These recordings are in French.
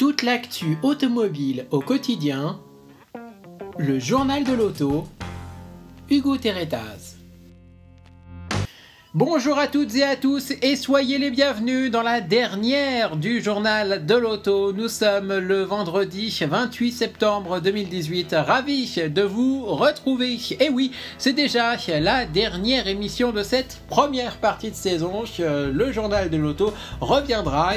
Toute l'actu automobile au quotidien, le journal de l'auto, Hugo Terretaz. Bonjour à toutes et à tous et soyez les bienvenus dans la dernière du journal de l'auto. Nous sommes le vendredi 28 septembre 2018. Ravi de vous retrouver. Et oui, c'est déjà la dernière émission de cette première partie de saison. Le journal de l'auto reviendra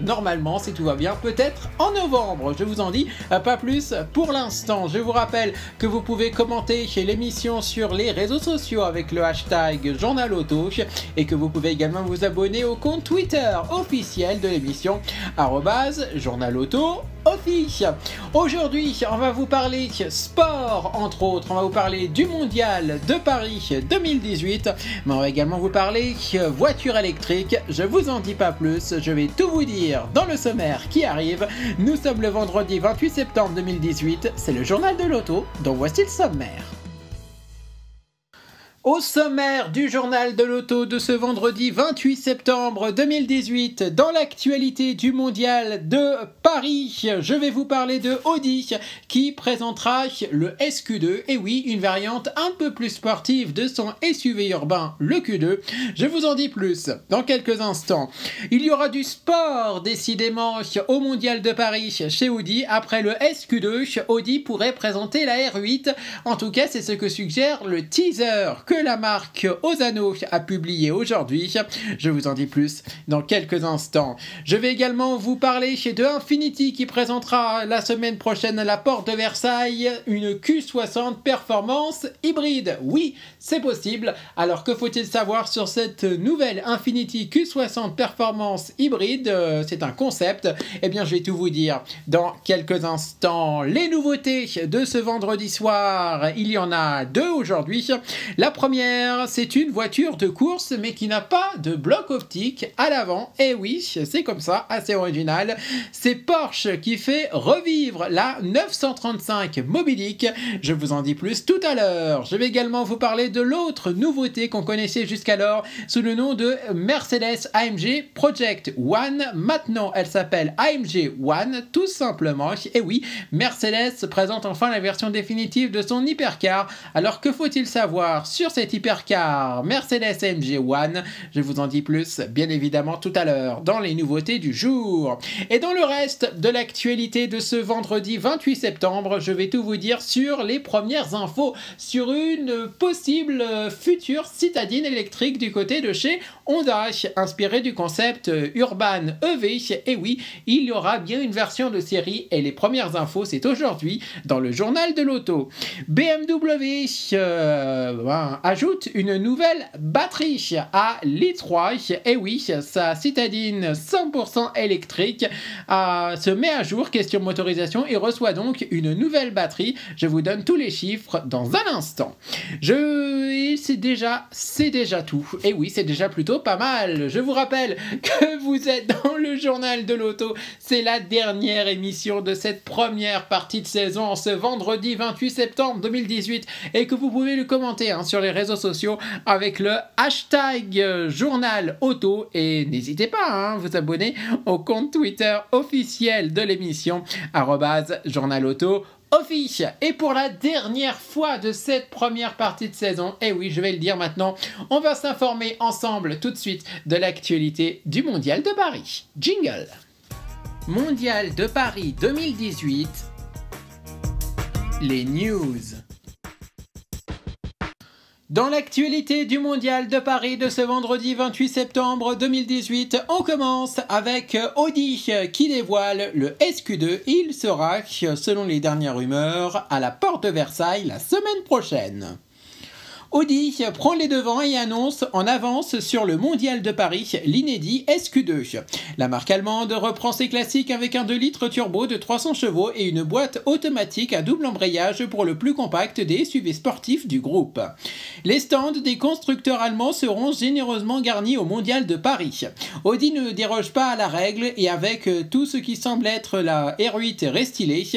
normalement, si tout va bien, peut-être en novembre. Je vous en dis pas plus pour l'instant. Je vous rappelle que vous pouvez commenter l'émission sur les réseaux sociaux avec le hashtag journal auto et que vous pouvez également vous abonner au compte Twitter officiel de l'émission @journalauto-office. Aujourd'hui, on va vous parler sport entre autres, on va vous parler du mondial de Paris 2018, mais on va également vous parler voiture électrique. Je vous en dis pas plus, je vais tout vous dire dans le sommaire qui arrive. Nous sommes le vendredi 28 septembre 2018, c'est le journal de l'auto, donc voici le sommaire. Au sommaire du journal de l'auto de ce vendredi 28 septembre 2018, dans l'actualité du mondial de Paris, je vais vous parler de Audi qui présentera le SQ2, et oui, une variante un peu plus sportive de son SUV urbain, le Q2. Je vous en dis plus dans quelques instants. Il y aura du sport décidément au mondial de Paris chez Audi. Après le SQ2, Audi pourrait présenter la R8. En tout cas, c'est ce que suggère le teaser que la marque Osano a publié aujourd'hui. Je vous en dis plus dans quelques instants. Je vais également vous parler de Infiniti qui présentera la semaine prochaine à la porte de Versailles une Q60 performance hybride. Oui, c'est possible. Alors que faut-il savoir sur cette nouvelle Infiniti Q60 performance hybride? C'est un concept. Eh bien, je vais tout vous dire dans quelques instants. Les nouveautés de ce vendredi soir, il y en a deux aujourd'hui. La première, c'est une voiture de course mais qui n'a pas de bloc optique à l'avant. Et oui, c'est comme ça, assez original. C'est Porsche qui fait revivre la 935 Mobilic. Je vous en dis plus tout à l'heure. Je vais également vous parler de l'autre nouveauté qu'on connaissait jusqu'alors sous le nom de Mercedes AMG Project One. Maintenant, elle s'appelle AMG One, tout simplement. Et oui, Mercedes présente enfin la version définitive de son hypercar. Alors que faut-il savoir sur cette hypercar Mercedes AMG One? Je vous en dis plus, bien évidemment, tout à l'heure, dans les nouveautés du jour. Et dans le reste de l'actualité de ce vendredi 28 septembre, je vais tout vous dire sur les premières infos sur une possible future citadine électrique du côté de chez Honda, inspirée du concept Urban EV. Et oui, il y aura bien une version de série et les premières infos, c'est aujourd'hui dans le journal de l'auto. BMW ajoute une nouvelle batterie à l'i3. Et oui, sa citadine 100% électrique se met à jour, question motorisation, et reçoit donc une nouvelle batterie. Je vous donne tous les chiffres dans un instant. C'est déjà tout. Et oui, c'est déjà plutôt pas mal. Je vous rappelle que vous êtes dans le journal de l'auto. C'est la dernière émission de cette première partie de saison ce vendredi 28 septembre 2018 et que vous pouvez le commenter sur les réseaux sociaux avec le hashtag journal auto, et n'hésitez pas à vous abonner au compte Twitter officiel de l'émission @journalauto office. Et pour la dernière fois de cette première partie de saison, et oui, je vais le dire maintenant, on va s'informer ensemble tout de suite de l'actualité du mondial de Paris. Jingle. Mondial de Paris 2018. Les news. Dans l'actualité du mondial de Paris de ce vendredi 28 septembre 2018, on commence avec Audi qui dévoile le SQ2. Il sera, selon les dernières rumeurs, à la porte de Versailles la semaine prochaine. Audi prend les devants et annonce en avance sur le mondial de Paris l'inédit SQ2. La marque allemande reprend ses classiques avec un 2 litres turbo de 300 chevaux et une boîte automatique à double embrayage pour le plus compact des SUV sportifs du groupe. Les stands des constructeurs allemands seront généreusement garnis au mondial de Paris. Audi ne déroge pas à la règle et avec tout ce qui semble être la R8 restylée,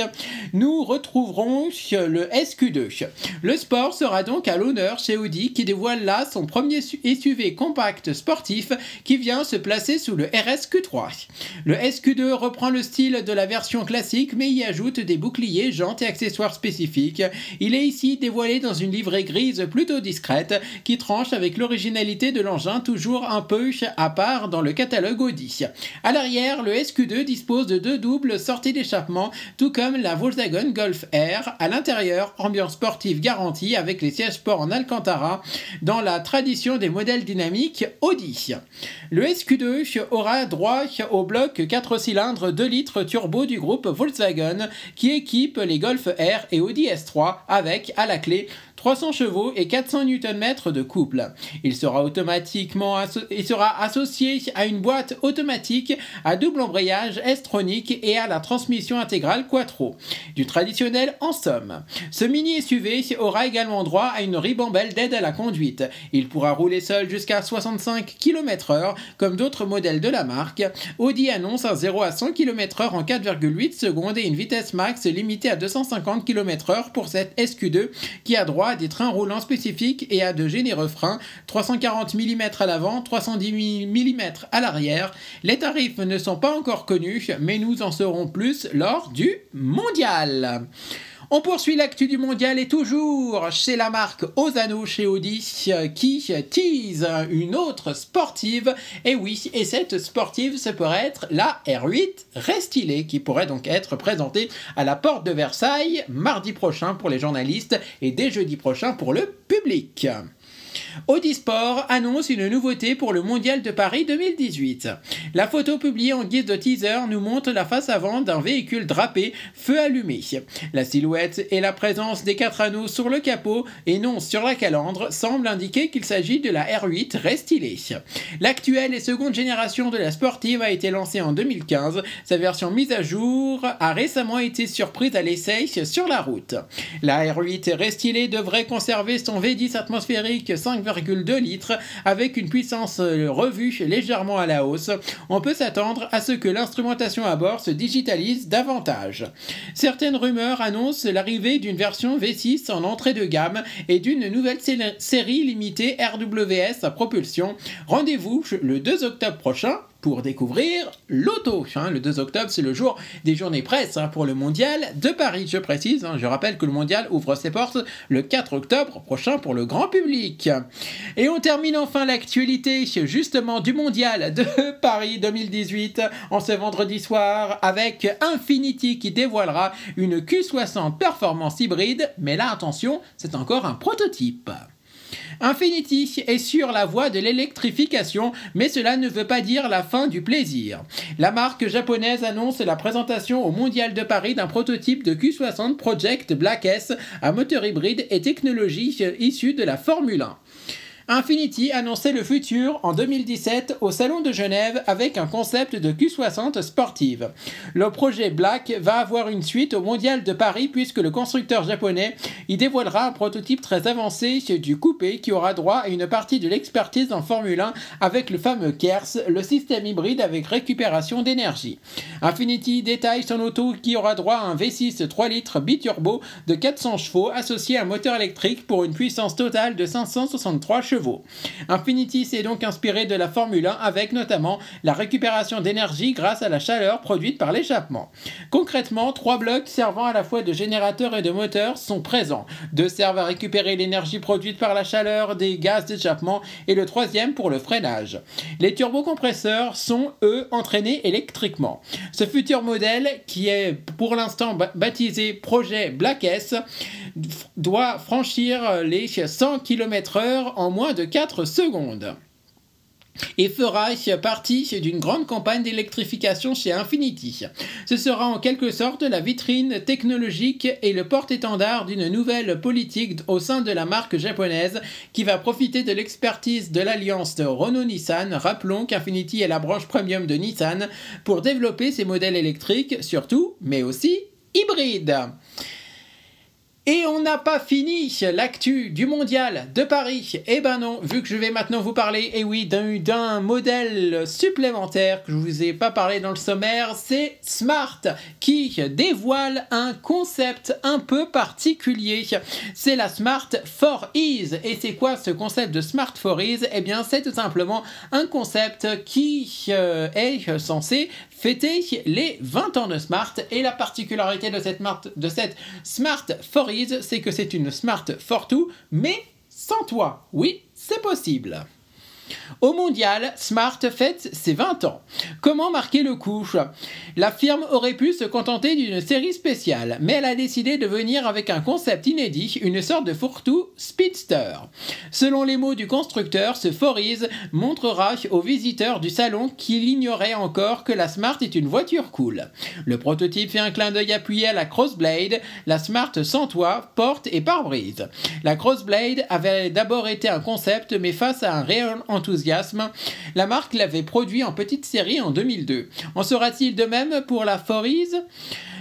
nous retrouverons le SQ2. Le sport sera donc à l'honneur chez Audi qui dévoile là son premier SUV compact sportif qui vient se placer sous le RS-Q3. Le SQ2 reprend le style de la version classique mais y ajoute des boucliers, jantes et accessoires spécifiques. Il est ici dévoilé dans une livrée grise plutôt discrète qui tranche avec l'originalité de l'engin toujours un peu à part dans le catalogue Audi. À l'arrière, le SQ2 dispose de 2 doubles sorties d'échappement tout comme la Volkswagen Golf R. À l'intérieur, ambiance sportive garantie avec les sièges sport en Alcantara dans la tradition des modèles dynamiques Audi. Le SQ2 aura droit au bloc 4 cylindres 2 litres turbo du groupe Volkswagen qui équipe les Golf R et Audi S3 avec, à la clé, 300 chevaux et 400 Nm de couple. Il sera associé à une boîte automatique à double embrayage S-tronique et à la transmission intégrale Quattro. Du traditionnel en somme. Ce mini SUV aura également droit à une ribambelle d'aide à la conduite. Il pourra rouler seul jusqu'à 65 km/h comme d'autres modèles de la marque. Audi annonce un 0 à 100 km/h en 4,8 secondes et une vitesse max limitée à 250 km/h pour cette SQ2 qui a droit à des trains roulants spécifiques et à de généreux freins, 340 mm à l'avant, 310 mm à l'arrière. Les tarifs ne sont pas encore connus, mais nous en saurons plus lors du mondial. On poursuit l'actu du mondial et toujours chez la marque Osano chez Audi qui tease une autre sportive. Et oui, et cette sportive, ça pourrait être la R8 Restylée qui pourrait donc être présentée à la porte de Versailles mardi prochain pour les journalistes et dès jeudi prochain pour le public. Audi Sport annonce une nouveauté pour le Mondial de Paris 2018. La photo publiée en guise de teaser nous montre la face avant d'un véhicule drapé, feu allumé. La silhouette et la présence des 4 anneaux sur le capot et non sur la calandre semblent indiquer qu'il s'agit de la R8 Restylée. L'actuelle et seconde génération de la sportive a été lancée en 2015. Sa version mise à jour a récemment été surprise à l'essai sur la route. La R8 Restylée devrait conserver son V10 atmosphérique 5,2 litres avec une puissance revue légèrement à la hausse. On peut s'attendre à ce que l'instrumentation à bord se digitalise davantage. Certaines rumeurs annoncent l'arrivée d'une version V6 en entrée de gamme et d'une nouvelle série limitée RWS à propulsion. Rendez-vous le 2 octobre prochain pour découvrir l'auto. Le 2 octobre, c'est le jour des journées presse pour le mondial de Paris, je précise. Je rappelle que le mondial ouvre ses portes le 4 octobre prochain pour le grand public. Et on termine enfin l'actualité justement du mondial de Paris 2018 en ce vendredi soir avec Infiniti qui dévoilera une Q60 performance hybride. Mais là, attention, c'est encore un prototype. Infiniti est sur la voie de l'électrification, mais cela ne veut pas dire la fin du plaisir. La marque japonaise annonce la présentation au Mondial de Paris d'un prototype de Q60 Project Black S à moteur hybride et technologie issue de la Formule 1. Infiniti annonçait le futur en 2017 au Salon de Genève avec un concept de Q60 sportive. Le projet Black va avoir une suite au Mondial de Paris puisque le constructeur japonais y dévoilera un prototype très avancé du coupé qui aura droit à une partie de l'expertise en Formule 1 avec le fameux KERS, le système hybride avec récupération d'énergie. Infiniti détaille son auto qui aura droit à un V6 3 litres biturbo de 400 chevaux associé à un moteur électrique pour une puissance totale de 563 chevaux. Infiniti s'est donc inspiré de la Formule 1 avec notamment la récupération d'énergie grâce à la chaleur produite par l'échappement. Concrètement, 3 blocs servant à la fois de générateur et de moteur sont présents. 2 servent à récupérer l'énergie produite par la chaleur des gaz d'échappement et le 3e pour le freinage. Les turbocompresseurs sont, eux, entraînés électriquement. Ce futur modèle, qui est pour l'instant baptisé Projet Black S, doit franchir les 100 km/h en moins de 4 secondes. Et fera partie d'une grande campagne d'électrification chez Infiniti. Ce sera en quelque sorte la vitrine technologique et le porte-étendard d'une nouvelle politique au sein de la marque japonaise qui va profiter de l'expertise de l'alliance Renault-Nissan. Rappelons qu'Infiniti est la branche premium de Nissan pour développer ses modèles électriques surtout, mais aussi hybrides. Et on n'a pas fini l'actu du mondial de Paris. Eh ben non, vu que je vais maintenant vous parler, et oui, d'un modèle supplémentaire que je vous ai pas parlé dans le sommaire, c'est Smart qui dévoile un concept un peu particulier. C'est la Smart for Ease. Et c'est quoi ce concept de Smart for Ease? Eh bien, c'est tout simplement un concept qui est censé fêter les 20 ans de Smart. Et la particularité de cette Smart for Ease, c'est que c'est une Smart for Two, mais sans toit. Oui, c'est possible. Au mondial, Smart fête ses 20 ans. Comment marquer le coup? La firme aurait pu se contenter d'une série spéciale, mais elle a décidé de venir avec un concept inédit, une sorte de fourre-tout speedster. Selon les mots du constructeur, ce Foriz montrera aux visiteurs du salon qu'il ignorait encore que la Smart est une voiture cool. Le prototype fait un clin d'œil appuyé à la Crossblade, la Smart sans toit, porte et pare-brise. La Crossblade avait d'abord été un concept, mais face à un réel enthousiasme, la marque l'avait produit en petite série en 2002. En sera-t-il de même pour la Foriz?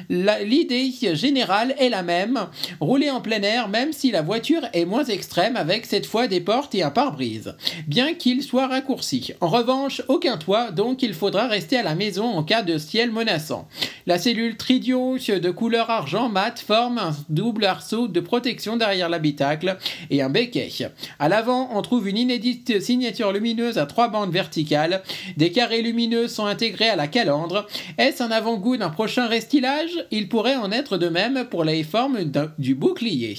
L'idée générale est la même, rouler en plein air même si la voiture est moins extrême avec cette fois des portes et un pare-brise, bien qu'il soit raccourci. En revanche, aucun toit, donc il faudra rester à la maison en cas de ciel menaçant. La cellule Tridio de couleur argent mat forme un double arceau de protection derrière l'habitacle et un béquet. À l'avant, on trouve une inédite signature lumineuse à 3 bandes verticales. Des carrés lumineux sont intégrés à la calandre. Est-ce un avant-goût d'un prochain restylage? Il pourrait en être de même pour les formes du bouclier.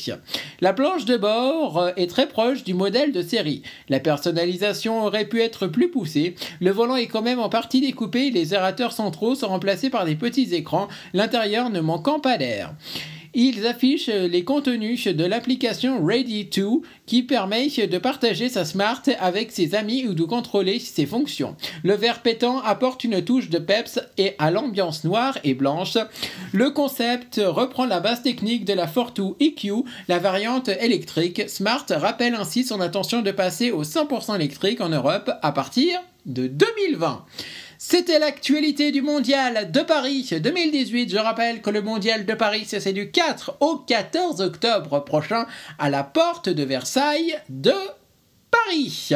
La planche de bord est très proche du modèle de série. La personnalisation aurait pu être plus poussée. Le volant est quand même en partie découpé. Les aérateurs centraux sont remplacés par des petits écrans, l'intérieur ne manquant pas d'air. Ils affichent les contenus de l'application Ready2 qui permet de partager sa Smart avec ses amis ou de contrôler ses fonctions. Le vert pétant apporte une touche de peps et à l'ambiance noire et blanche. Le concept reprend la base technique de la Fortwo EQ, la variante électrique. Smart rappelle ainsi son intention de passer au 100% électrique en Europe à partir de 2020. C'était l'actualité du mondial de Paris 2018. Je rappelle que le mondial de Paris, c'est du 4 au 14 octobre prochain à la porte de Versailles de Paris.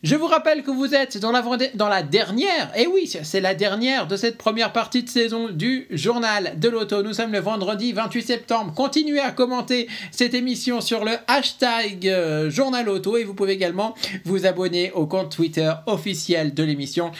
Je vous rappelle que vous êtes dans la dernière, et oui, c'est la dernière de cette première partie de saison du Journal de l'Auto. Nous sommes le vendredi 28 septembre. Continuez à commenter cette émission sur le hashtag Journal Auto et vous pouvez également vous abonner au compte Twitter officiel de l'émission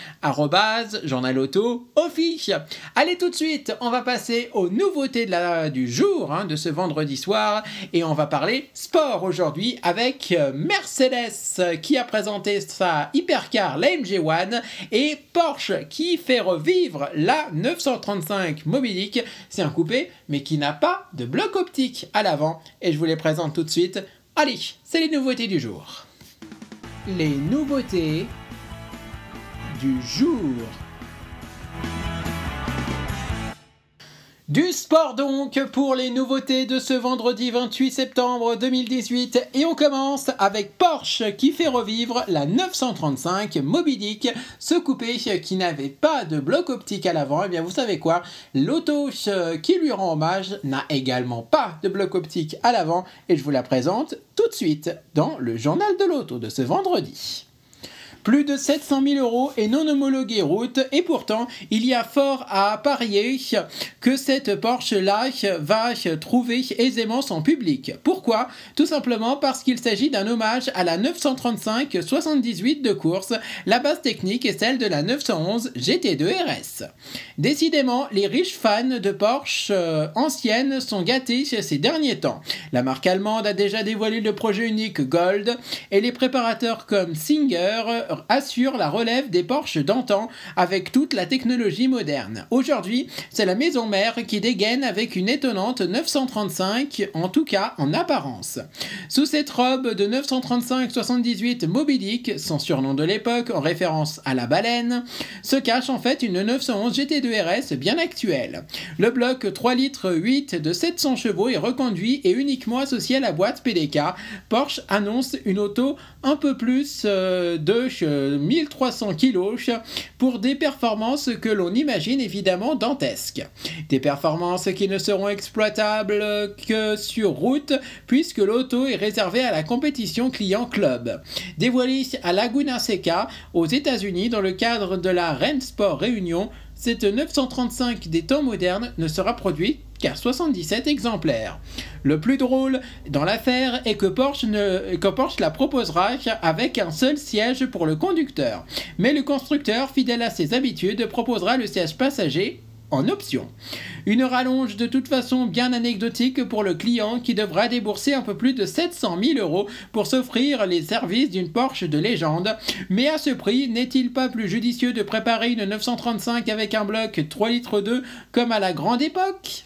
@Journal Auto Office. Allez tout de suite, on va passer aux nouveautés du jour, de ce vendredi soir, et on va parler sport aujourd'hui avec Mercedes qui a présenté sa hypercar, la MG1, et Porsche qui fait revivre la 935 Mobilic. C'est un coupé, mais qui n'a pas de bloc optique à l'avant. Et je vous les présente tout de suite. Allez, c'est les nouveautés du jour. Les nouveautés du jour. Du sport donc pour les nouveautés de ce vendredi 28 septembre 2018 et on commence avec Porsche qui fait revivre la 935 Mobilic, ce coupé qui n'avait pas de bloc optique à l'avant. Et bien vous savez quoi, l'auto qui lui rend hommage n'a également pas de bloc optique à l'avant et je vous la présente tout de suite dans le journal de l'auto de ce vendredi. Plus de 700 000 € et non homologué route, et pourtant, il y a fort à parier que cette Porsche-là va trouver aisément son public. Pourquoi? Tout simplement parce qu'il s'agit d'un hommage à la 935 78 de course. La base technique est celle de la 911 GT2 RS. Décidément, les riches fans de Porsche anciennes sont gâtés ces derniers temps. La marque allemande a déjà dévoilé le projet unique Gold, et les préparateurs comme Singer assure la relève des Porsche d'antan avec toute la technologie moderne. Aujourd'hui, c'est la maison mère qui dégaine avec une étonnante 935, en tout cas en apparence. Sous cette robe de 935-78 Mobilic, son surnom de l'époque en référence à la baleine, se cache en fait une 911 GT2 RS bien actuelle. Le bloc 3 litres 8 de 700 chevaux est reconduit et uniquement associé à la boîte PDK. Porsche annonce une auto un peu plus de 1300 kg pour des performances que l'on imagine évidemment dantesques. Des performances qui ne seront exploitables que sur route puisque l'auto est réservée à la compétition client club. Dévoilée à Laguna Seca aux États-Unis dans le cadre de la Rennsport Réunion, cette 935 des temps modernes ne sera produite qu'à 77 exemplaires. Le plus drôle dans l'affaire est que Porsche la proposera avec un seul siège pour le conducteur. Mais le constructeur, fidèle à ses habitudes, proposera le siège passager en option. Une rallonge de toute façon bien anecdotique pour le client qui devra débourser un peu plus de 700 000 € pour s'offrir les services d'une Porsche de légende. Mais à ce prix, n'est-il pas plus judicieux de préparer une 935 avec un bloc 3,2 litres comme à la grande époque ?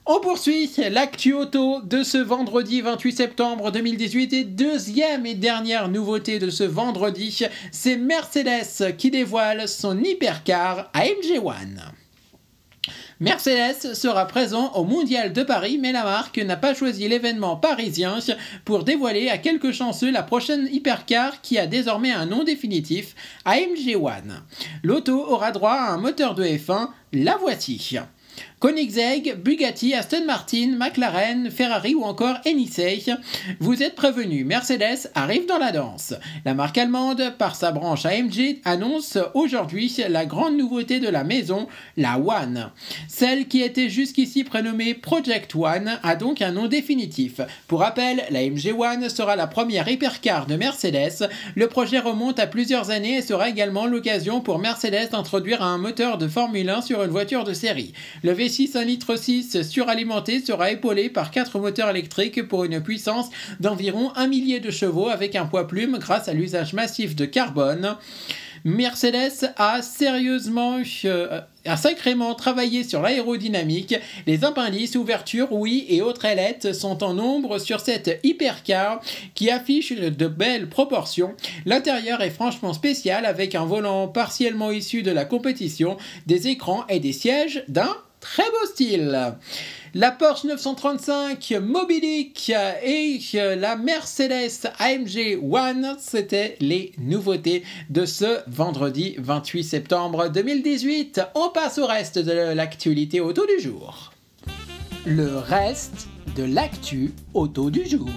On poursuit l'actu auto de ce vendredi 28 septembre 2018 et deuxième et dernière nouveauté de ce vendredi, c'est Mercedes qui dévoile son hypercar AMG One. Mercedes sera présent au Mondial de Paris, mais la marque n'a pas choisi l'événement parisien pour dévoiler à quelques chanceux la prochaine hypercar qui a désormais un nom définitif, AMG One. L'auto aura droit à un moteur de F1, la voici. Koenigsegg, Bugatti, Aston Martin, McLaren, Ferrari ou encore Hennessy, vous êtes prévenus, Mercedes arrive dans la danse. La marque allemande, par sa branche AMG, annonce aujourd'hui la grande nouveauté de la maison, la One. Celle qui était jusqu'ici prénommée Project One a donc un nom définitif. Pour rappel, la AMG One sera la première hypercar de Mercedes. Le projet remonte à plusieurs années et sera également l'occasion pour Mercedes d'introduire un moteur de Formule 1 sur une voiture de série. Le V6 1,6 litre suralimenté sera épaulé par 4 moteurs électriques pour une puissance d'environ 1 millier de chevaux avec un poids plume grâce à l'usage massif de carbone. Mercedes a sacrément travaillé sur l'aérodynamique. Les appendices, ouvertures, ouïes et autres ailettes sont en nombre sur cette hypercar qui affiche de belles proportions. L'intérieur est franchement spécial avec un volant partiellement issu de la compétition, des écrans et des sièges d'un très beau style. La Porsche 935 Mobilic et la Mercedes AMG One, c'était les nouveautés de ce vendredi 28 septembre 2018. On passe au reste de l'actualité auto du jour. Le reste de l'actu auto du jour.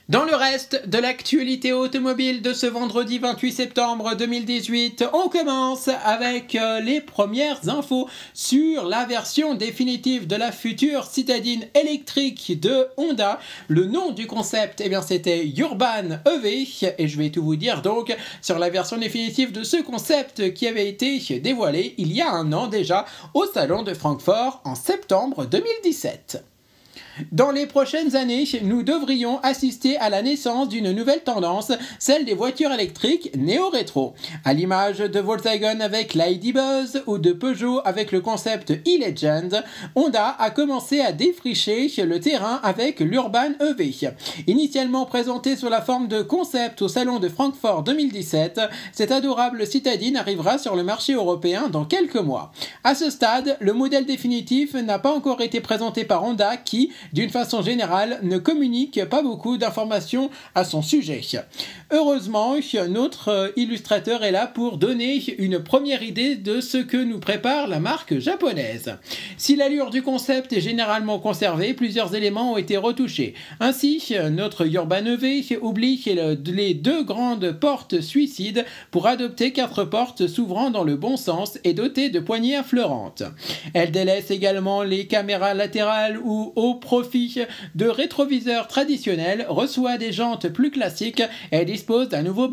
Dans le reste de l'actualité automobile de ce vendredi 28 septembre 2018, on commence avec les premières infos sur la version définitive de la future citadine électrique de Honda. Le nom du concept, c'était Urban EV et je vais tout vous dire donc sur la version définitive de ce concept qui avait été dévoilé il y a un an déjà au salon de Francfort en septembre 2017. Dans les prochaines années, nous devrions assister à la naissance d'une nouvelle tendance, celle des voitures électriques néo-rétro. À l'image de Volkswagen avec l'ID Buzz ou de Peugeot avec le concept e-Legend, Honda a commencé à défricher le terrain avec l'Urban EV. Initialement présenté sous la forme de concept au salon de Francfort 2017, cette adorable citadine arrivera sur le marché européen dans quelques mois. À ce stade, le modèle définitif n'a pas encore été présenté par Honda qui, d'une façon générale, ne communique pas beaucoup d'informations à son sujet. Heureusement, notre illustrateur est là pour donner une première idée de ce que nous prépare la marque japonaise. Si l'allure du concept est généralement conservée, plusieurs éléments ont été retouchés. Ainsi, notre Urban EV oublie les 2 grandes portes suicides pour adopter 4 portes s'ouvrant dans le bon sens et dotées de poignées affleurantes. Elle délaisse également les caméras latérales ou au profit de rétroviseurs traditionnels, reçoit des jantes plus classiques et dispose d'un nouveau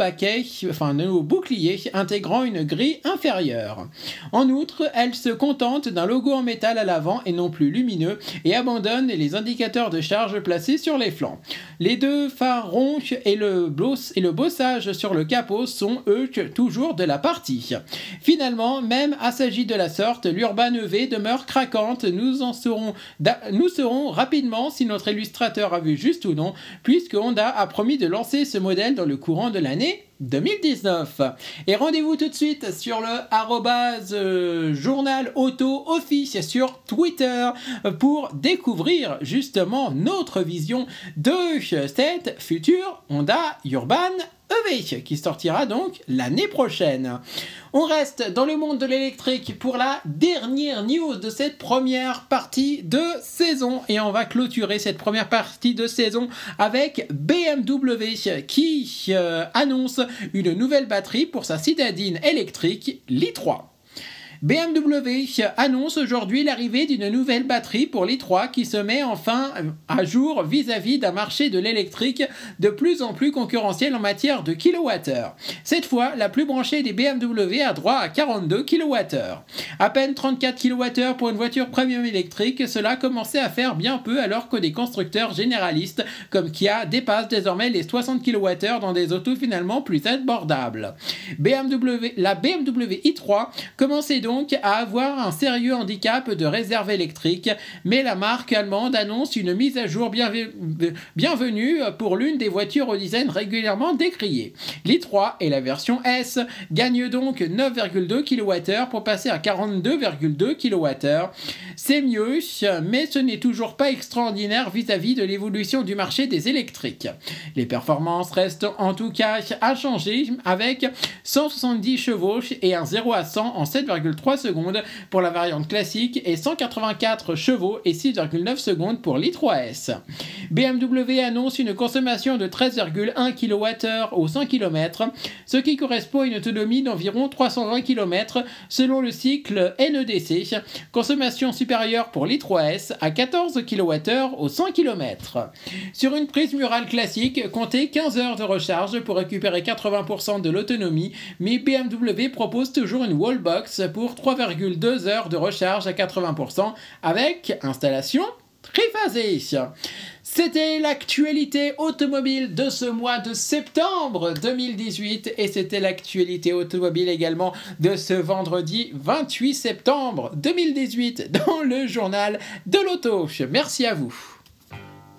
nouveau bouclier intégrant une grille inférieure. En outre, elle se contente d'un logo en métal à l'avant et non plus lumineux et abandonne les indicateurs de charge placés sur les flancs. Les 2 phares ronds et le bossage sur le capot sont eux toujours de la partie. Finalement, même assagi de la sorte, l'Urban EV demeure craquante. Nous saurons rapidement si notre illustrateur a vu juste ou non, puisque Honda a promis de lancer ce modèle dans le courant de l'année 2019. Et rendez-vous tout de suite sur le @journal auto office sur Twitter pour découvrir justement notre vision de cette future Honda Urban EV qui sortira donc l'année prochaine. On reste dans le monde de l'électrique pour la dernière news de cette première partie de saison et on va clôturer cette première partie de saison avec BMW qui annonce une nouvelle batterie pour sa citadine électrique l'i3. BMW annonce aujourd'hui l'arrivée d'une nouvelle batterie pour l'i3 qui se met enfin à jour vis-à-vis d'un marché de l'électrique de plus en plus concurrentiel en matière de kWh. Cette fois, la plus branchée des BMW a droit à 42 kWh. À peine 34 kWh pour une voiture premium électrique, cela commençait à faire bien peu alors que des constructeurs généralistes comme Kia dépassent désormais les 60 kWh dans des autos finalement plus abordables. La BMW i3 commençait donc à avoir un sérieux handicap de réserve électrique, mais la marque allemande annonce une mise à jour bienvenue pour l'une des voitures au design régulièrement décrié. L'i3 et la version S gagnent donc 9,2 kWh pour passer à 42,2 kWh. C'est mieux, mais ce n'est toujours pas extraordinaire vis-à-vis de l'évolution du marché des électriques. Les performances restent en tout cas à changer avec 170 chevaux et un 0 à 100 en 7,3 secondes pour la variante classique et 184 chevaux et 6,9 secondes pour l'i3S. BMW annonce une consommation de 13,1 kWh au 100 km, ce qui correspond à une autonomie d'environ 320 km selon le cycle NEDC, consommation supérieure pour l'i3S à 14 kWh au 100 km. Sur une prise murale classique, comptez 15 heures de recharge pour récupérer 80% de l'autonomie, mais BMW propose toujours une wallbox pour 3,2 heures de recharge à 80% avec installation triphasée. C'était l'actualité automobile de ce mois de septembre 2018 et c'était l'actualité automobile également de ce vendredi 28 septembre 2018 dans le journal de l'auto. Merci à vous.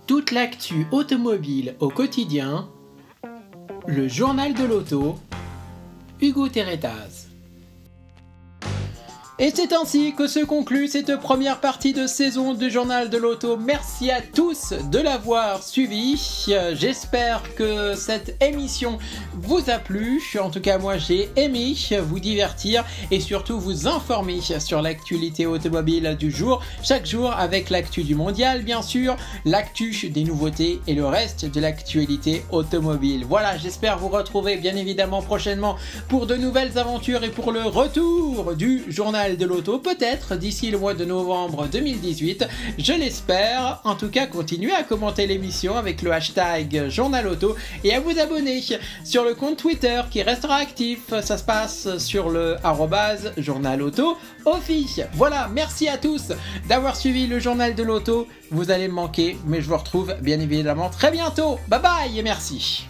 Toute l'actu automobile au quotidien, le journal de l'auto, Hugo Terretaz. Et c'est ainsi que se conclut cette première partie de saison du Journal de l'Auto. Merci à tous de l'avoir suivi. J'espère que cette émission vous a plu. En tout cas, moi, j'ai aimé vous divertir et surtout vous informer sur l'actualité automobile du jour. Chaque jour avec l'actu du mondial, bien sûr, l'actu des nouveautés et le reste de l'actualité automobile. Voilà, j'espère vous retrouver bien évidemment prochainement pour de nouvelles aventures et pour le retour du Journal de l'Auto, peut-être d'ici le mois de novembre 2018, je l'espère. En tout cas, continuez à commenter l'émission avec le hashtag Journal Auto et à vous abonner sur le compte Twitter qui restera actif. Ça se passe sur le @Journal Auto Office. Voilà, merci à tous d'avoir suivi le Journal de l'Auto. Vous allez me manquer, mais je vous retrouve bien évidemment très bientôt. Bye bye et merci.